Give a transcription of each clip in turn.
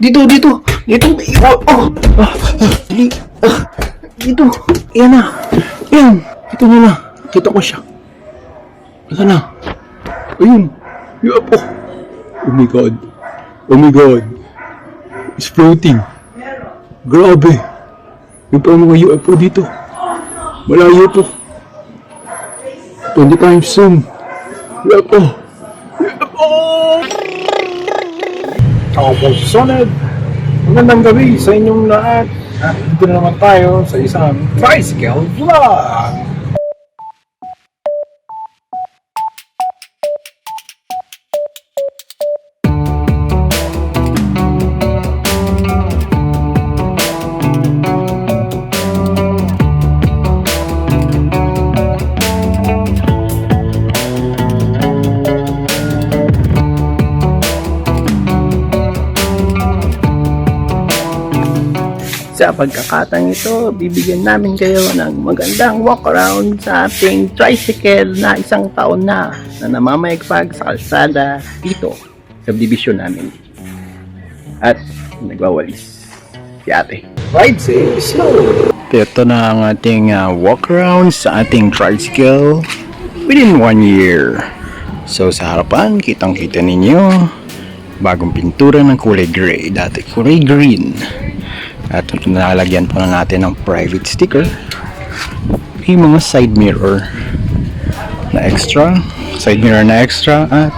Dito. Dito. Ayan na. Ayan. Ito na. Kita ko siya. Ayan na. Ayun. Yup. Oh my God. It's floating. Grabe. Yung pa mga UFO dito. Malayo po. 20 times zoom. UFO. Ako po si Soned. Magandang gabi sa inyong lahat. At dito na naman tayo sa isang tricycle vlog. Sa pagkakataong ito, bibigyan namin kayo ng magandang walk around sa ating tricycle na isang taon na namamayagpag sa kalsada dito sa subdivision namin. At nagwawalis si ate. Ride safe, slow! Ito na ang ating walk around sa ating tricycle within 1 year. So sa harapan, kitang-kita ninyo bagong pintura ng kulay gray, dati kulay green. At nalagyan po na natin ng private sticker. May mga side mirror na extra. At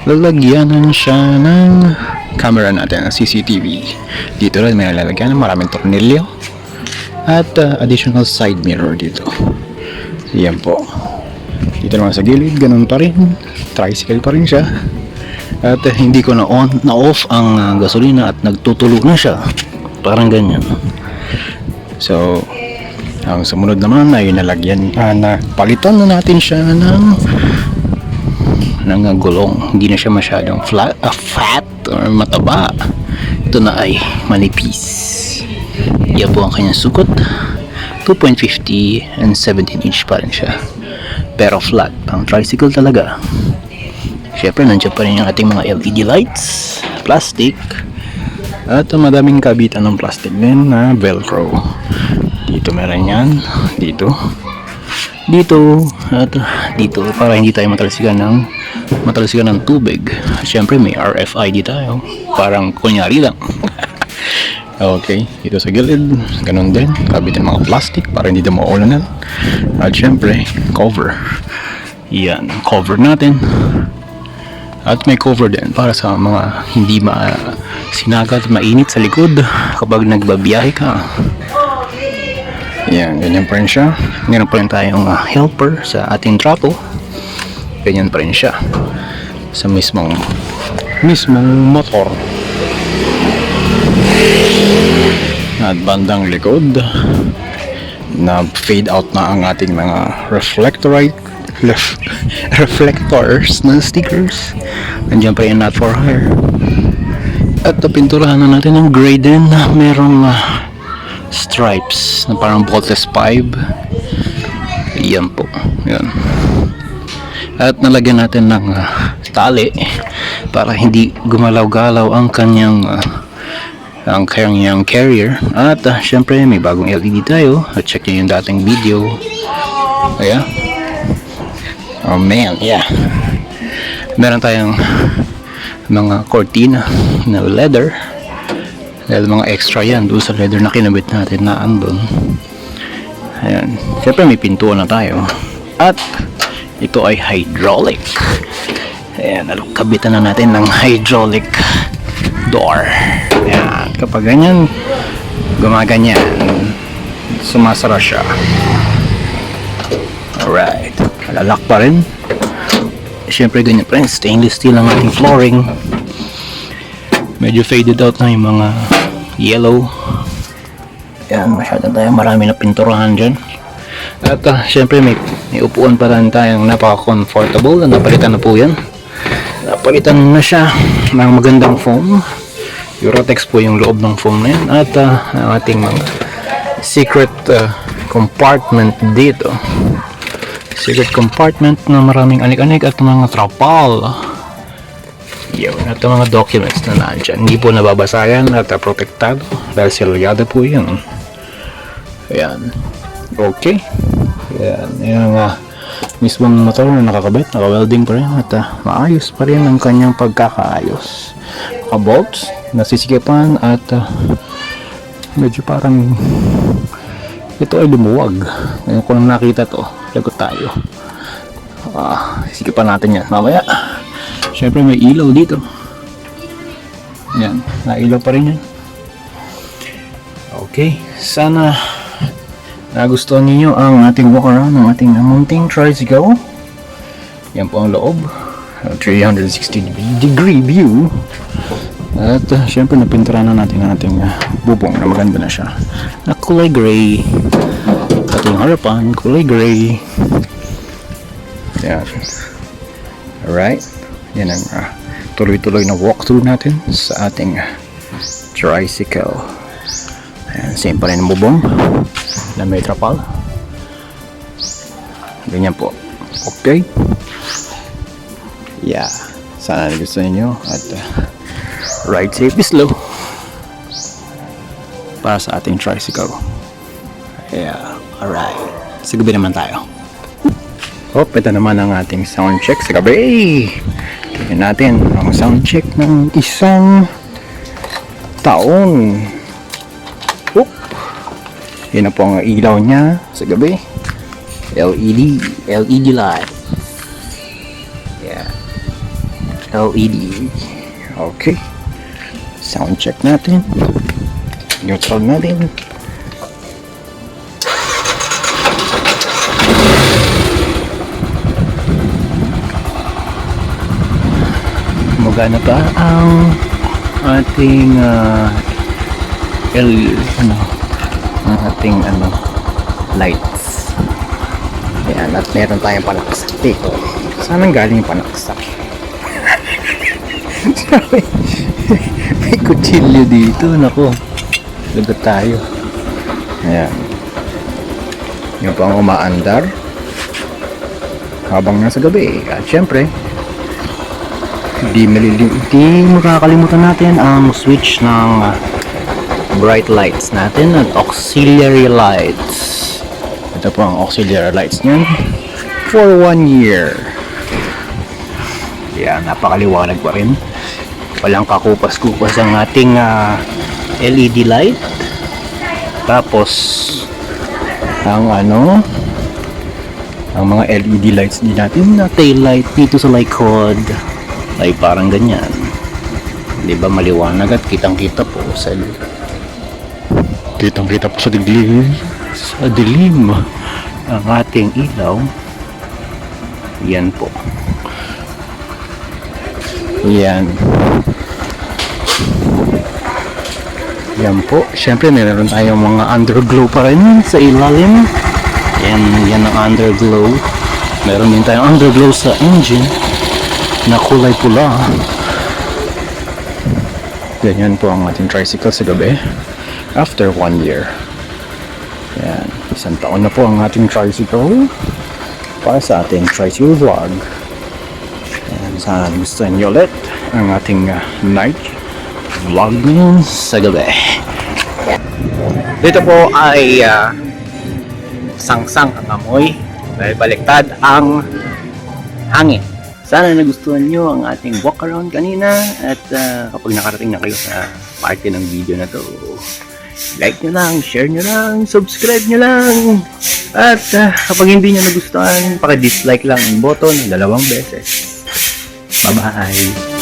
lalagyanan siya ng camera natin, ng CCTV. Dito rin may lalagyan ng maraming tornilyo. At additional side mirror dito. Yan po. Dito naman sa gilid, ganun pa rin. Tricycle pa rin siya. At hindi ko na-off ang gasolina at nagtutulo na siya. Parang ganyan. So, ang sumunod naman ay nalagyan palitan na natin siya ng gulong. Hindi na siya masyadong fat or mataba. Ito na ay manipis. Yan po ang kanyang sukat. 2.50 and 17 inch pa rin siya. Pero flat. Pang tricycle talaga. Siyempre, nandiyan pa rin yung ating mga LED lights. Plastic. At madaming kabitan ng plastic din na velcro. Dito meron yan. Dito. At dito. Para hindi tayo matalsikan ng tubig. Siyempre may RFID tayo. Parang kunyari lang. Okay. Dito sa gilid. Ganun din. Kabitan mga plastic para hindi tayo maulanan. At siyempre cover. Yan. Cover natin. At may cover din para sa mga hindi sinagat, mainit sa likod kapag nagbabiyahe ka. Yan, ganyan pa rin siya. Ganyan pa rin tayong helper sa ating trapo. Ganyan pa rin siya sa mismong motor. At bandang likod na fade out na ang ating mga reflectors na stickers. Nandiyan pa yung not for hire. At pinturahan na natin ng gray din na merong stripes na parang boltless pipe. Yan po. Yan. At nalagyan natin ng tali para hindi gumalaw-galaw ang kanyang carrier. At syempre may bagong LED tayo. At check nyo yung dating video. Ayan. Oh man, yeah. Meron tayong mga cortina na leather. Dahil mga extra yan doon sa leather na kinabit natin na andun. Ayan. Siyempre may pintuan na tayo. At ito ay hydraulic. Ayan, kabitan na natin ng hydraulic door. Ayan. Kapag ganyan, gumaganyan. Sumasara siya. Alright. Alak pa rin. Siyempre ganyan pa rin. Stainless steel ang ating flooring. Medyo faded out na yung mga yellow. Yan, masyado tayo. Marami na pinturahan dyan. At siyempre may upuan pa rin tayong napaka-comfortable. Napalitan na po yan. Napalitan na siya ng magandang foam. Eurotex po yung loob ng foam na yan. At ang ating mga secret compartment dito. Secret compartment na maraming anik-anik at mga trapal. Yun. At ang mga documents na nandyan, hindi po nababasayan at protektado dahil selyado po yun. Ayan. Okay. Ayan. Ayan nga. Mismong motor na nakakabit, naka-welding pa rin at maayos pa rin ang kanyang pagkakaayos. Naka-bolts, nasisikipan at medyo parang ito ay lumuwag. Ngayon ko lang nakita to, lagot tayo. Sisikipan natin yan mamaya. Syempre may ilaw dito. Yan, nailaw pa rin yan. Okay, sana nagustuhan niyo ang ating walk around ng ating mounting tricycle. Yan po ang loob, 360 degree view. At syempre napinturahan na natin ang ating bubong na maganda na siya, na kulay gray. Ating harapan kulay gray. Yan. Alright, yan ang tuloy-tuloy na walkthrough natin sa ating tricycle. Ayan, same pa rin ang bubong na may trapal. Ganyan po. Okay. Yeah. Sana gusto niyo at ride safe slow para sa ating tricycle. Yeah. Alright. Sa gabi naman tayo. Ito naman ang ating sound check sa gabi. Tingnan natin ang sound check ng isang taon. Yan na po ang ilaw niya sa gabi. LED light. Yeah. LED. Okay. Sound check natin. Neutral natin. Magana pa ang ating lights. Ayan, at meron tayong panaksak dito. Saan ang galing yung panaksak? May kutsilyo dito. Naku, lagot tayo. Ayan. Yung pang umaandar habang nasa gabi. At syempre hindi makakalimutan natin ang switch ng bright lights natin at auxiliary lights. Ito po ang auxiliary lights niyan for 1 year. Yan, napakaliwanag pa rin. Walang kakupas-kupas ang ating LED light. Tapos ang mga LED lights din natin na tail light dito sa likod ay parang ganyan. Di ba maliwanag at kitang-kita po sa dilim. Sa dilim ang ating ilaw. Yan po. Yan. Yan po. Siyempre meron tayong mga underglow pa rin sa ilalim. Yan ang underglow. Meron din tayong underglow sa engine na kulay pula. Ganyan po ang ating tricycle sa gabi after 1 year. Yan, 1 taon na po ang ating tricycle para sa ating tricycle vlog. Yan, sana gusto niyo ulit ang ating night vlog ngayon sa gabi. Yan. Dito po ay sangsang ang amoy dahil baliktad ang hangin. Sana nagustuhan nyo ang ating walk around kanina at kapag nakarating na kayo sa parte ng video na to, like nyo lang, share nyo lang, subscribe nyo lang, at kapag hindi nyo nagustuhan, paki-dislike lang ang button 2 beses. Bye bye!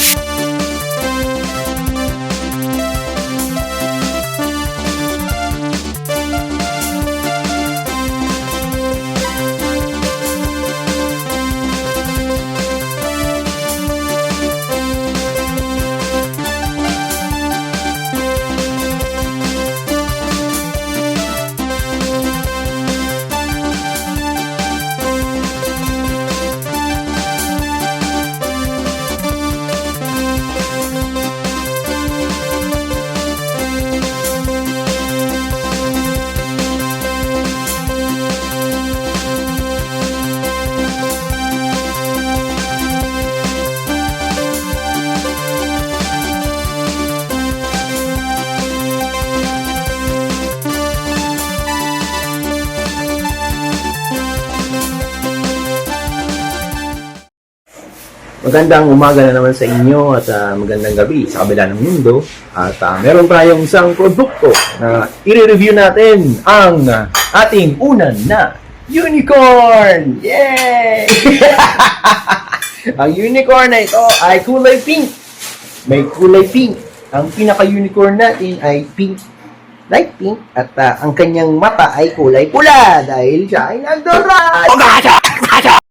magandang umaga na naman sa inyo at magandang gabi sa kabila ng mundo. At meron tayong isang produkto na i-review natin, ang ating unan na unicorn! Yay! Ang unicorn na ito ay kulay pink. May kulay pink. Ang pinaka-unicorn natin ay pink, light pink, at ang kanyang mata ay kulay pula dahil siya ay nag-Ri-Ride!